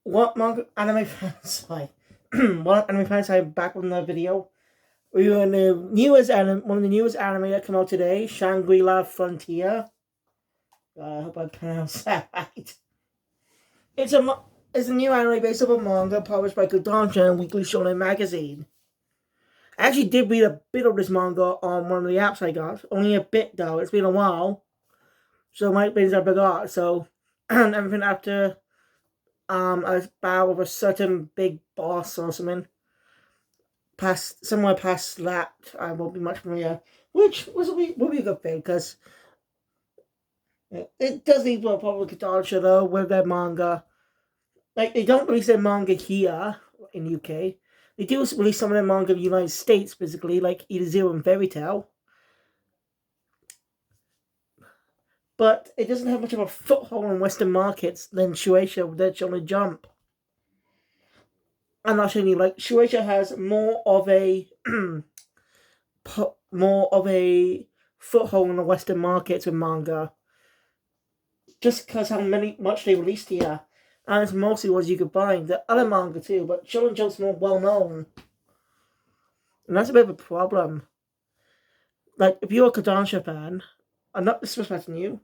What manga anime fans like? What anime fans are back with another video. We were in the newest anime, one of the newest anime that came out today, Shangri-La Frontier. I hope I pronounced that right. It's a it's a new anime based on a manga published by Kodansha and Weekly Shonen Magazine. I actually did read a bit of this manga on one of the apps I got. Only a bit though. It's been a while, so my things I forgot. So everything after a battle with a certain big boss or something. Somewhere past that, I won't be much familiar, which will be a good thing because it does need more public attention though with their manga. Like they don't release their manga here in the UK. They do release some of their manga in the United States, basically, like Either Zero and Fairy Tail. But it doesn't have much of a foothold in Western markets than Shueisha with their Shonen Jump. I'm not showing you, like Shueisha has more of a foothold in the Western markets with manga, just because how much they released here, and it's mostly ones you could buy. The other manga too, but Shonen Jump's more well known, and that's a bit of a problem. Like if you're a Kodansha fan, I'm not disrespecting you.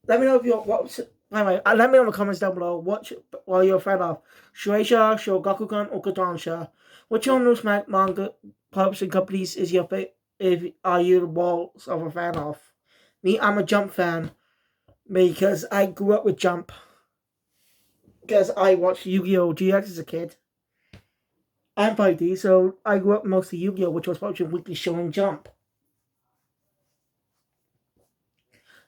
Let me know if you're what. Anyway, let me know in the comments down below what you're a fan of, Shueisha, Shogakukan, or Kodansha. Which one of those manga publishing companies is your favorite? Are you the walls of a fan of? Me, I'm a Jump fan because I grew up with Jump. Because I watched Yu-Gi-Oh! GX as a kid. And 5D, so I grew up mostly Yu-Gi-Oh! Which was watching Weekly Shonen Jump.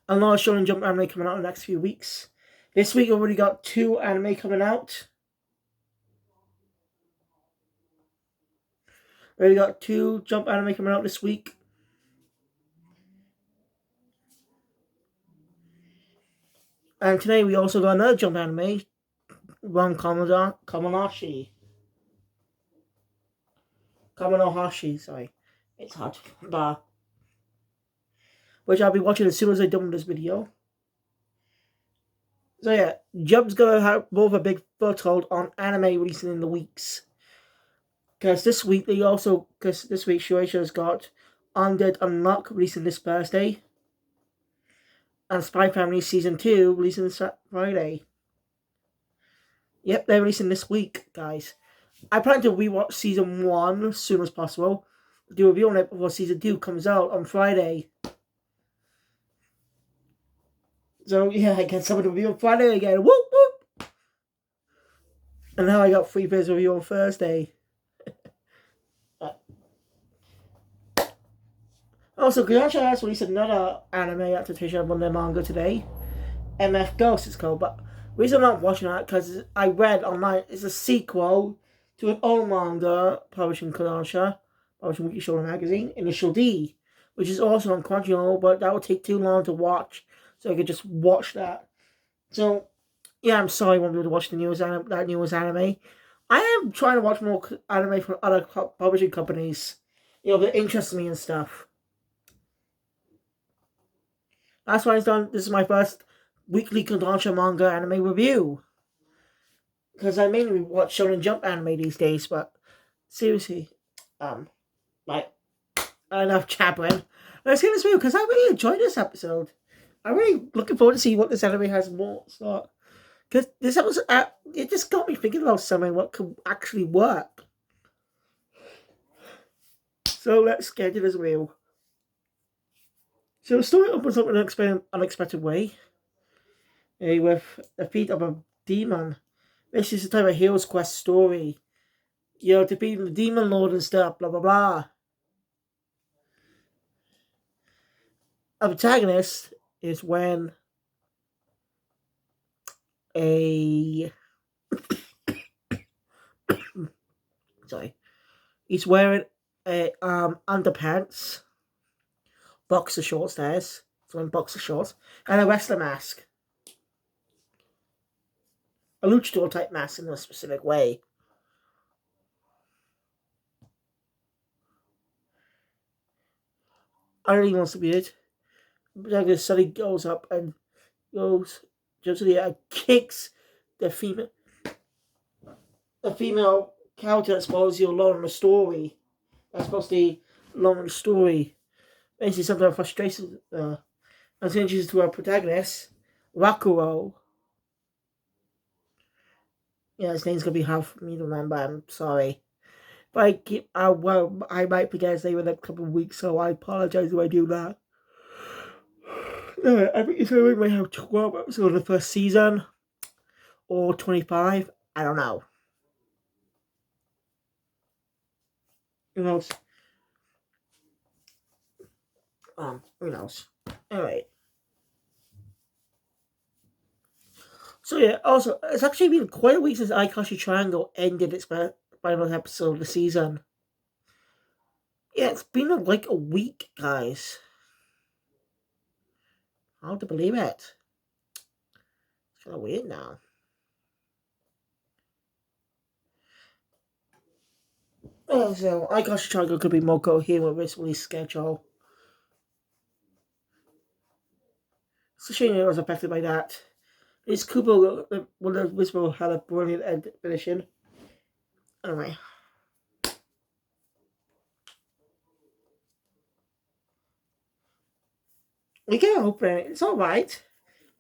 A lot of Shonen Jump anime coming out in the next few weeks. This week I've already got 2 anime coming out. Already got 2 Jump anime coming out this week. And today we also got another Jump anime, Run Kamanohashi, sorry. It's hard to remember. Which I'll be watching as soon as I'm done with this video. So yeah, Jump's gonna have more of a big foothold on anime releasing in the weeks. Because this week Shueisha's got Undead Unlock releasing this Thursday. And Spy Family Season 2 releasing this Friday. Yep, they're releasing this week, guys. I plan to rewatch Season 1 as soon as possible. Do a review on it before Season 2 comes out on Friday. So yeah, I get someone to review on Friday again. Whoop whoop! And now I got 3 days review on Thursday. Also, Kodansha has released another anime adaptation of one of their manga today. MF Ghost it's called, but the reason I'm not watching that because I read online it's a sequel to an old manga publishing Kodansha, publishing Weekly Shonen Magazine, Initial D, which is also on Crunchyroll, but that would take too long to watch, so I could just watch that. So, yeah, I'm sorry I won't be able to watch the newest anime. I am trying to watch more anime from other publishing companies, that interest me and stuff. That's why I've done. This is my first weekly Kodansha manga anime review. Because I mainly watch Shonen Jump anime these days, but seriously, like, enough chattering. Let's get this video because I really enjoyed this episode. I'm really looking forward to see what this anime has more. So, because this episode, it just got me thinking about something what could actually work. So let's get into this review. So the story opens up in an unexpected way. With the feat of a demon. This is the type of hero's quest story. Defeating the demon lord and stuff, blah blah blah. A protagonist is when a he's wearing a underpants, boxer shorts. He's wearing boxer shorts and a wrestler mask, a luchador type mask in a specific way. I don't even want to be it. The protagonist suddenly goes up and jumps in the air, kicks the female. a female character that's supposed to be alone in the story. That's supposed to be alone in the story. Basically, sometimes frustrations. As introduced to our protagonist, Rakuro. Yeah, his name's gonna be hard for me to remember. I'm sorry. But I might forget his name in a couple of weeks, so I apologize if I do that. I think it's only might have 12 episodes in the first season, or 25. I don't know. Who knows? Who knows? Anyway. So yeah, also, it's actually been quite a week since Aikashi Triangle ended its final episode of the season. Yeah, it's been like a week, guys. Hard to believe it. It's kind of weird now. So Aikashi Triangle could be more coherent with its release schedule. It's a shame it was affected by that. It's Kubo, one of Whisper had a brilliant finishing. Anyway. We can open it. It's alright.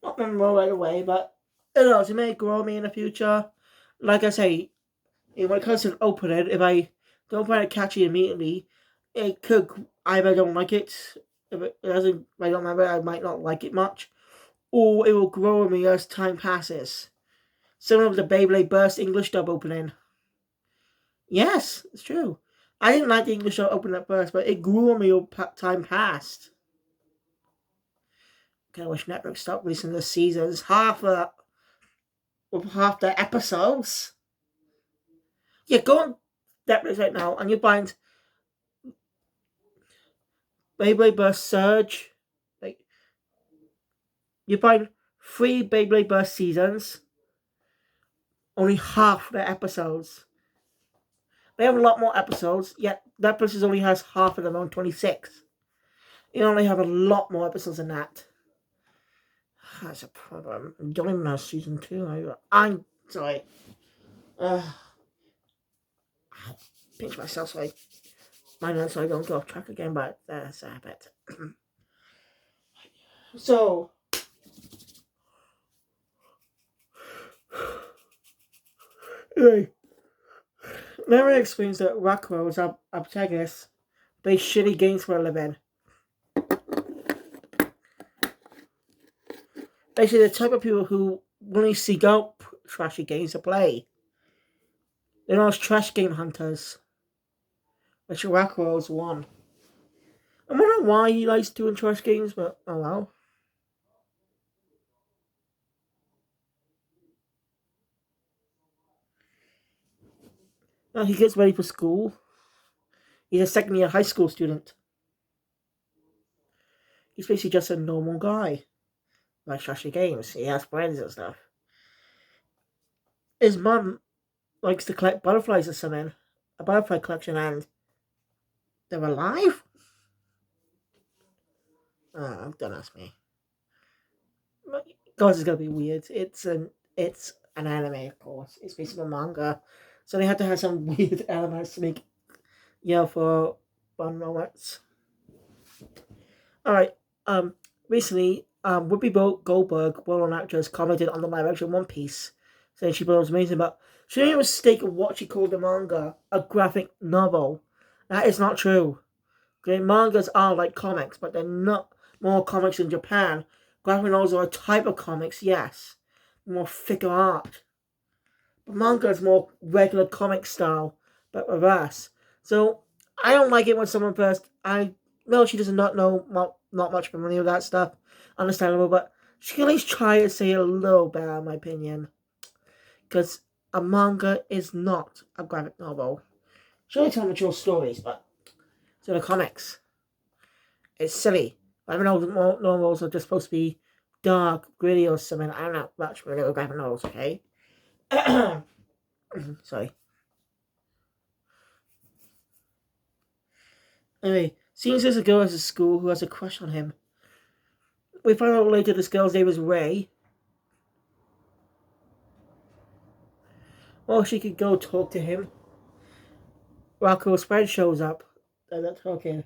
Not memorable right away, but it may grow me in the future. Like I say, when it comes to opening, if I don't find it catchy immediately, it could either I don't like it. If it doesn't, if I don't remember, I might not like it much, or it will grow on me as time passes. Similar with the Beyblade Burst English dub opening. Yes, it's true. I didn't like the English dub opening at first, but it grew on me as time passed. I wish Netflix stopped releasing the seasons half the episodes. Yeah, go on Netflix right now and you find Beyblade Burst Surge. Like, you find 3 Beyblade Burst seasons, only half the episodes. They have a lot more episodes, yet Netflix only has half of them on 26. You only have a lot more episodes than that. That's a problem. I don't even know season 2. I'm sorry. Pinch myself so I don't go off track again, but that's a habit. So, anyway, Mary explains that Rockwell was our protagonist, plays shitty games for a living. Basically, the type of people who only seek out trashy games to play. They're not trash game hunters, which Rockwell's one. I don't know why he likes doing trash games, but oh well. Now he gets ready for school. He's a second year high school student. He's basically just a normal guy. Likes trashy games. He has friends and stuff. His mum likes to collect butterflies or something. A butterfly collection, and they're alive? Oh, don't ask me. Guys, it's gonna be weird. It's an anime, of course. It's basically a manga, so they had to have some weird elements to make, for fun moments. All right. Recently, Whoopi Goldberg, well-known actress, commented on the live-action One Piece, saying she thought it was amazing, but she made a mistake of what she called the manga a graphic novel. That is not true. Okay, mangas are like comics, but they're not more comics in Japan. Graphic novels are a type of comics, yes, more figure art. But manga is more regular comic style, but reverse. So I don't like it when someone first. I know she does not know not much familiar with that stuff. Understandable, but she can at least try to say a little better, in my opinion. Because a manga is not a graphic novel. She only tells mature stories, but so the comics. It's silly. I don't know, novels are just supposed to be dark, gritty, or something. I'm not much familiar with graphic novels, okay? Sorry. Anyway, seeing there's a girl at school who has a crush on him. We find out later this girl's name is Ray. Or she could go talk to him. Rocco's friend shows up. They're not talking.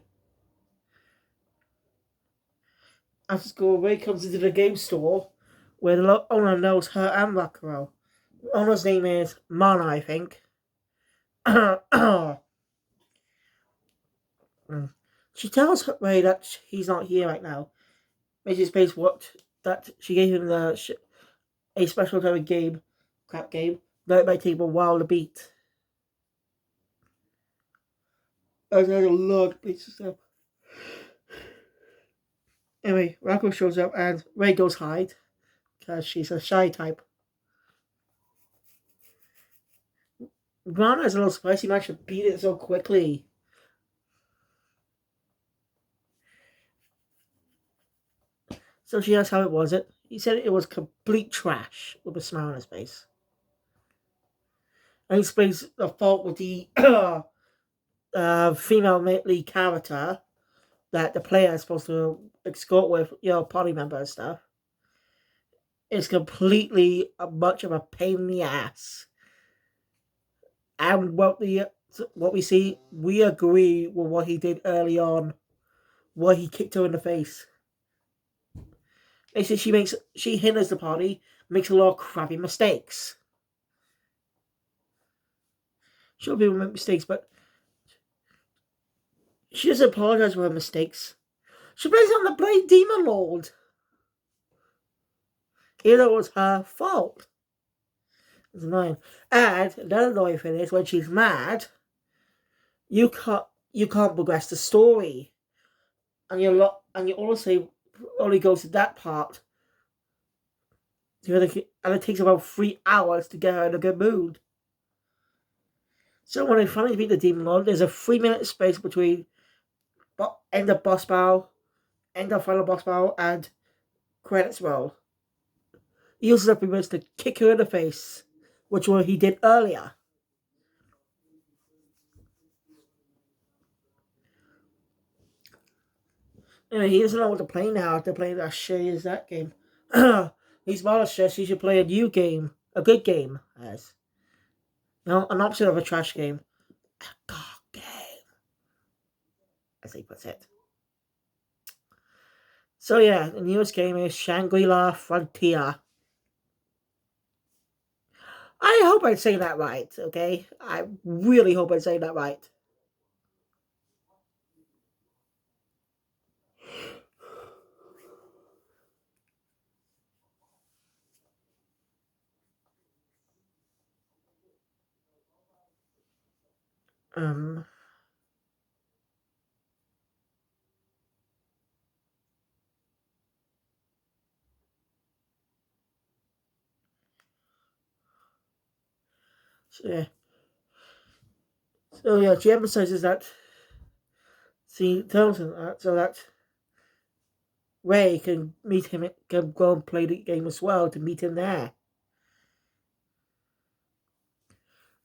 After school, Ray comes into the game store where the owner knows her and Rocco. The owner's name is Mana, I think. She tells Ray that he's not here right now. Mrs. Space what that she gave him a special type of game, crap game, that might take a while to beat. There's a lot of pieces of stuff. Anyway, Rocco shows up and Ray goes hide because she's a shy type. Ron is a little spicy man to beat it so quickly. So she asks how it was. He said it was complete trash with a smile on his face. And he explains the fault with the female lead character that the player is supposed to escort with, party member and stuff. It's completely much of a pain in the ass. And what we see, we agree with what he did early on, where he kicked her in the face. Basically, she hinders the party, makes a lot of crappy mistakes. Sure, people make mistakes, but she doesn't apologize for her mistakes. She blames it on the Blade Demon Lord. Even though it was her fault. It's annoying. And another annoying thing is when she's mad, you can't progress the story, and you also only goes to that part. And it takes about 3 hours to get her in a good mood. So when they finally beat the Demon Lord, there's a 3-minute space between end of boss battle, end of final boss battle, and credits roll. He uses up 3 minutes to kick her in the face, which was he did earlier. Anyway, he doesn't know what to play now. To play that shit is that game. He's more stressed. He should play a new game, a good game, as an opposite of a trash game, a god game, as he puts it. So yeah, the newest game is Shangri-La Frontier. I hope I say that right. Okay, I really hope I say that right. Um. So yeah, she emphasizes that. She tells him that so that Ray can meet him, can go and play the game as well to meet him there.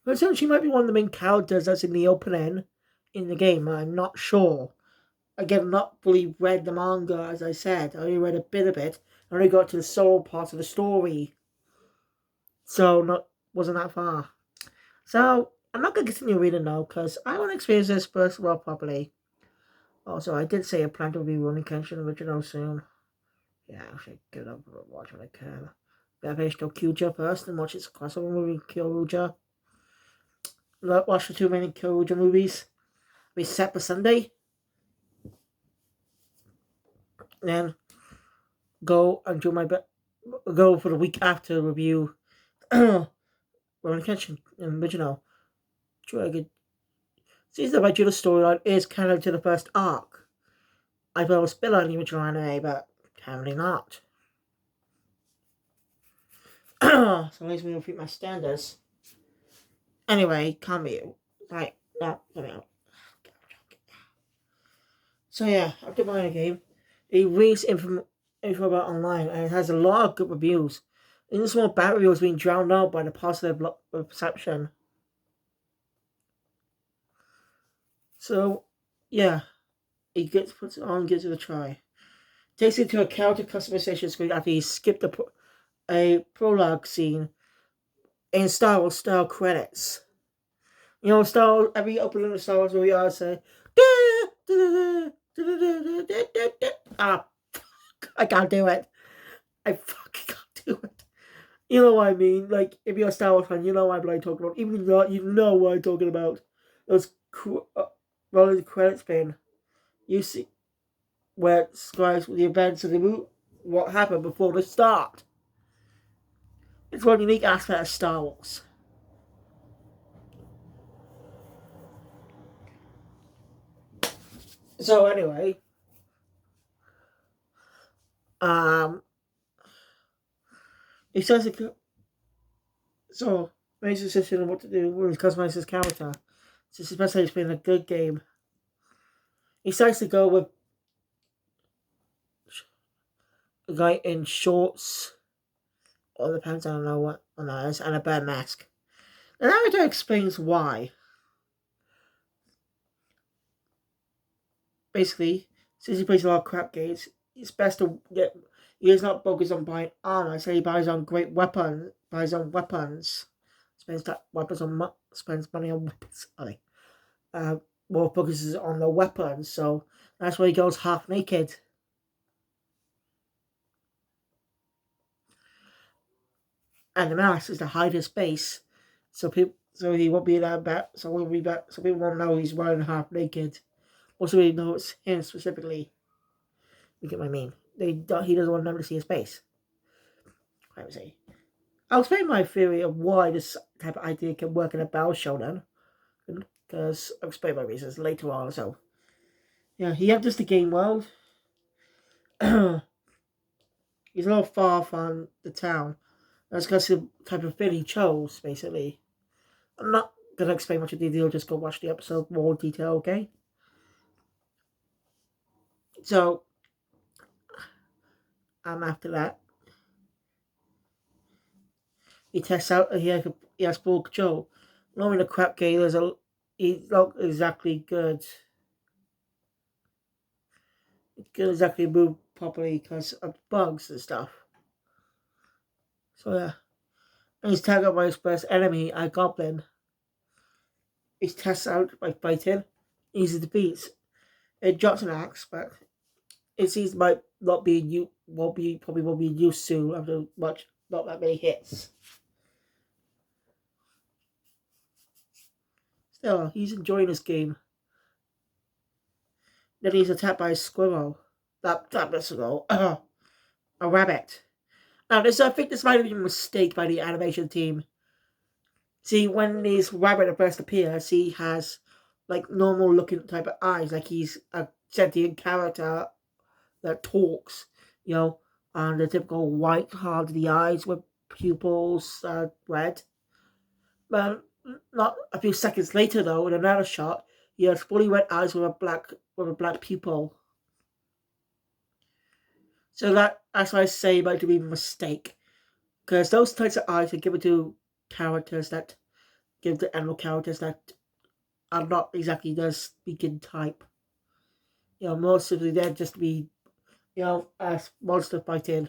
But so she might be one of the main characters that's in the opening in the game. I'm not sure. Again, I've not fully read the manga, as I said. I only read a bit of it. I only got to the soul part of the story. So, wasn't that far. So, I'm not going to continue reading now, because I want to experience this first of all properly. Also, I did say I plan to be running Kenshin Original soon. Yeah, I should get up and watch when I can. Gotta finish Kyokuja first and watch this crossover movie, Kyokuja. Watch the 2 many Kyokuja movies. Be set for Sunday. Then go and do my go for the week after review Roman Kenshin original. Sure, I could see the regular storyline is canon to the first arc. I thought it was still on the original anime, but apparently not. So at least we don't repeat my standards. Anyway, come here. Right, now, come out. So yeah, after buying the game, it reads info about online and it has a lot of good reviews. And the small bad reviews being drowned out by the positive perception. So yeah, he puts it on, gives it a try. Takes it to a character customization screen after he skipped a prologue scene in Star Wars style credits. You know, Star Wars, every opening of Star Wars movie, I say, ah, I can't do it. I fucking can't do it. You know what I mean? Like, if you're a Star Wars fan, you know what I'm talking about. Even if not, you know what I'm talking about. Those rolling the credits bin. You see where it describes the events of the movie, what happened before the start. It's one unique aspect of Star Wars. So anyway, um, he says so makes a decision on what to do when he customizes his character. So especially he's playing a good game. He decides to go with a guy in shorts or the pants, I don't know what on that is, and a bad mask. The narrator explains why. Basically, since he plays a lot of crap games, it's best to get. He is not focused on buying armor, so he buys on great weapons. Buys on weapons. Spends money on weapons. Sorry. More focuses on the weapons, so that's why he goes half naked. And the mask is to hide his face, so he won't be that bad. So people won't know he's wearing half naked. Also, we know it's him specifically. You get what I mean? He doesn't want them to see his face. I would say. I'll explain my theory of why this type of idea can work in a battle shonen, because I'll explain my reasons later on. So, yeah, he enters the game world. He's a little far from the town. That's because the type of thing he chose, basically. I'm not going to explain much of the detail, just go watch the episode more detail, okay? So, after that, he tests out, he has full control. Knowing the crap game, he's not exactly good. He can't exactly move properly because of bugs and stuff. So, yeah. And he's tagged up by his first enemy, a goblin. He's tested out by fighting. Easy defeats. It drops an axe, but it seems might not be probably won't be used soon after not that many hits. Still, he's enjoying this game. Then he's attacked by a squirrel. That squirrel. A rabbit. Now, I think this might have been a mistake by the animation team. See, when this rabbit first appears, he has like normal looking type of eyes, like he's a sentient character that talks, you know, and the typical white hardy eyes with pupils red. But not a few seconds later, though, in another shot, he has fully red eyes with a black pupil. So that's why I say it might be a mistake, because those types of eyes are given to characters that give to animal characters that are not exactly the speaking type. You know, most of they're just to be, as monster fighting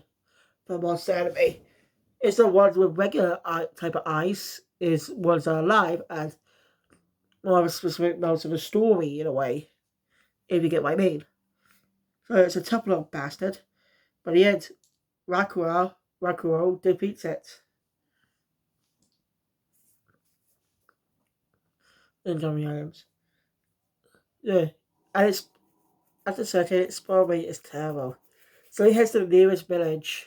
for monster anime. It's the ones with regular type of eyes is ones that are alive and more of a specific notes of a story in a way, if you get what I mean. So it's a tough little bastard, but in the end, Rakuro defeats it. In Johnny Adams. Yeah. And it's, as I said, its spawn rate is terrible. So he heads to the nearest village.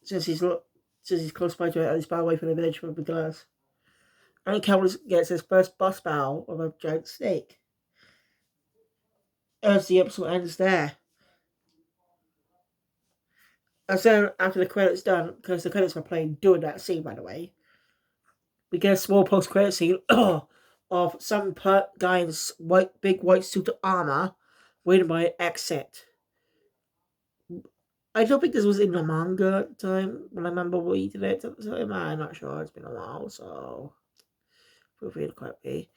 Since he's close by to it, and he's far away from the village with the glass. And he gets his first boss battle of a giant snake. As the episode ends there. And so after the credits done, because the credits were playing during that scene, by the way, we get a small post-credit scene of some guy in big white suit of armor waiting by an exit. I don't think this was in the manga at the time when I remember reading it at the time. I'm not sure. It's been a while, so feel free to correct me.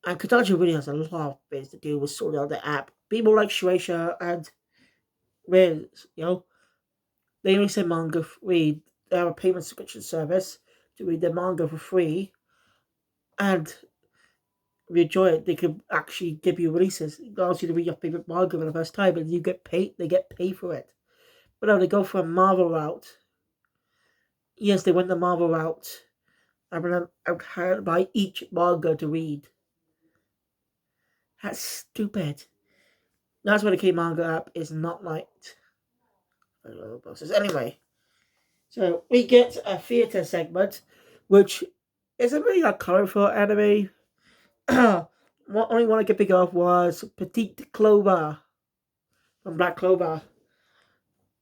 And Kodansha really has a lot of things to do with sorting out the app. People like Shueisha and Riz, they only say manga read have a payment subscription service to read their manga for free, and if you enjoy it, they could actually give you releases. It allows you to read your favorite manga for the first time, and you get paid. They get paid for it. But no, they go for a Marvel route. Yes, they went the Marvel route. I'm hired to buy each manga to read. That's stupid. That's why the K manga app is not liked. Anyway, so we get a theatre segment, which isn't really that colorful anime. What only one I could pick of was Petite Clover from Black Clover.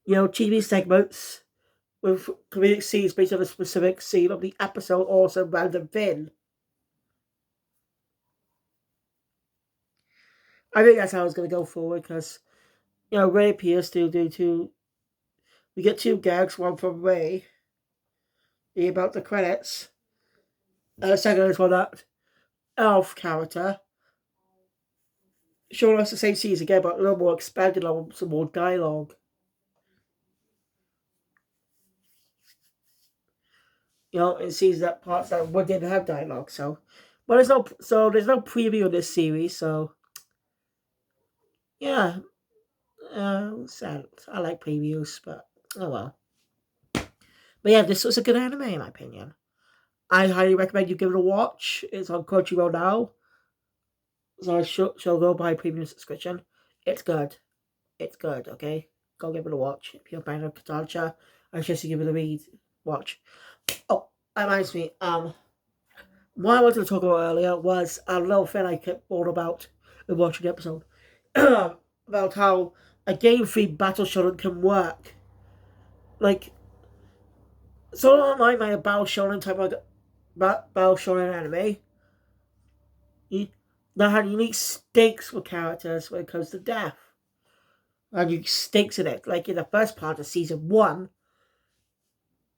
TV segments with comedic scenes based on a specific scene of the episode, also random thing. I think that's how it's going to go forward because, Ray appears to do two. We get two gags, one from Ray about the credits. Second is for that elf character, showing us the same scenes again, but a little more expanded on some more dialogue. It seems that parts that one didn't have dialogue, but there's no preview of this series, so yeah, sad. I like previews, but oh well. But yeah, this was a good anime in my opinion. I highly recommend you give it a watch. It's on Crunchyroll now, so I shall go buy premium subscription. It's good. It's good. Okay, go give it a watch. If you're a fan of Katancha, I suggest you give it a read. Watch. Oh, that reminds me. What I wanted to talk about earlier was a little thing I kept on about in watching the episode. About how a game-themed battle shonen can work. Like, so online my battle shonen type of battle shonen anime. That had unique stakes for characters when it comes to death. And unique stakes in it. Like in the first part of season 1,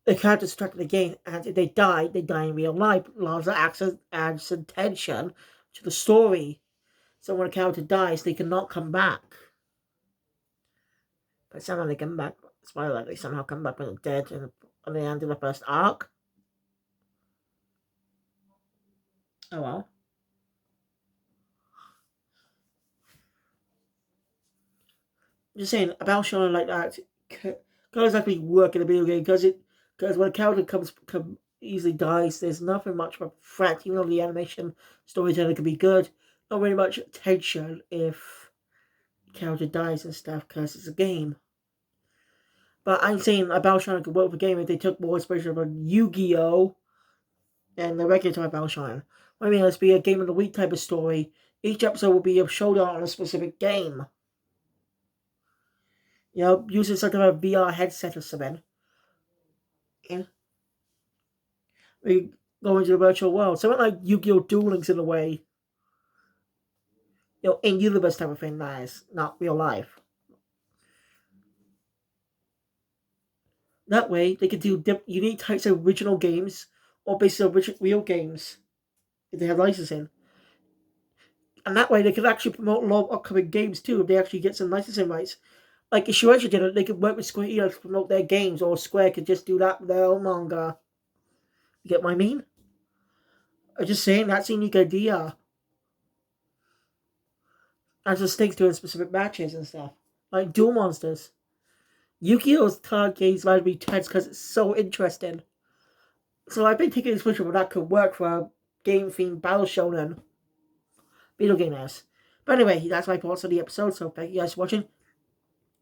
the characters trapped in the game, and if they die in real life. Lots of accent adds some tension to the story. So when a character dies, they cannot come back. But somehow they come back. Spoiler, they somehow come back when they're dead at the end of the first arc. Oh well. Just saying, about showing like that can't exactly work in a video game because when a character easily dies, there's nothing much of a threat. Even though the animation storytelling can be good, not very much tension if the character dies and stuff because it's a game. But I'm saying a Battle Shonen could work for a game if they took more inspiration from Yu-Gi-Oh! And the regular type of Battle Shonen. I mean, let's be a game of the week type of story. Each episode will be a showdown on a specific game. Using some kind of VR headset or something. And we go into the virtual world. Something like Yu-Gi-Oh! Duel Links in a way. In-universe type of thing, that is. Not real life. That way, they can do unique types of original games or based on real games if they have licensing. And that way, they can actually promote a lot of upcoming games too if they actually get some licensing rights. Like if Shueisha did it, they could work with Square Enix to promote their games, or Square could just do that with their own manga. You get what I mean? I'm just saying that's a unique idea. As just sticks to specific matches and stuff. Like Duel Monsters. Yu-Gi-Oh's card games might be tense because it's so interesting. So I've been taking inspiration from that could work for a game-themed battle shonen. Video game ass. But anyway, that's my thoughts on the episode, so thank you guys for watching.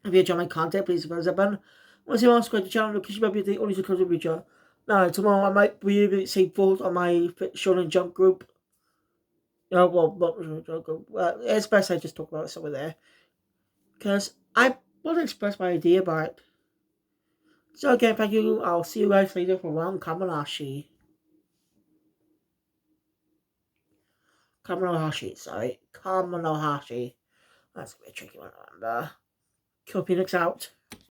If you enjoy my content, please hit the thumbs up button. Once you want to subscribe to the channel, because you might be the only subscriber feature. Now, tomorrow I might be able to say thoughts on my Shonen Jump group. Well, not Shonen Jump group. Well, it's best I just talk about it somewhere there. Because I want to express my idea about it. So again, thank you. I'll see you guys later for round Kamanashi. Kamanohashi. That's a bit tricky one to remember. Kill Phoenix out.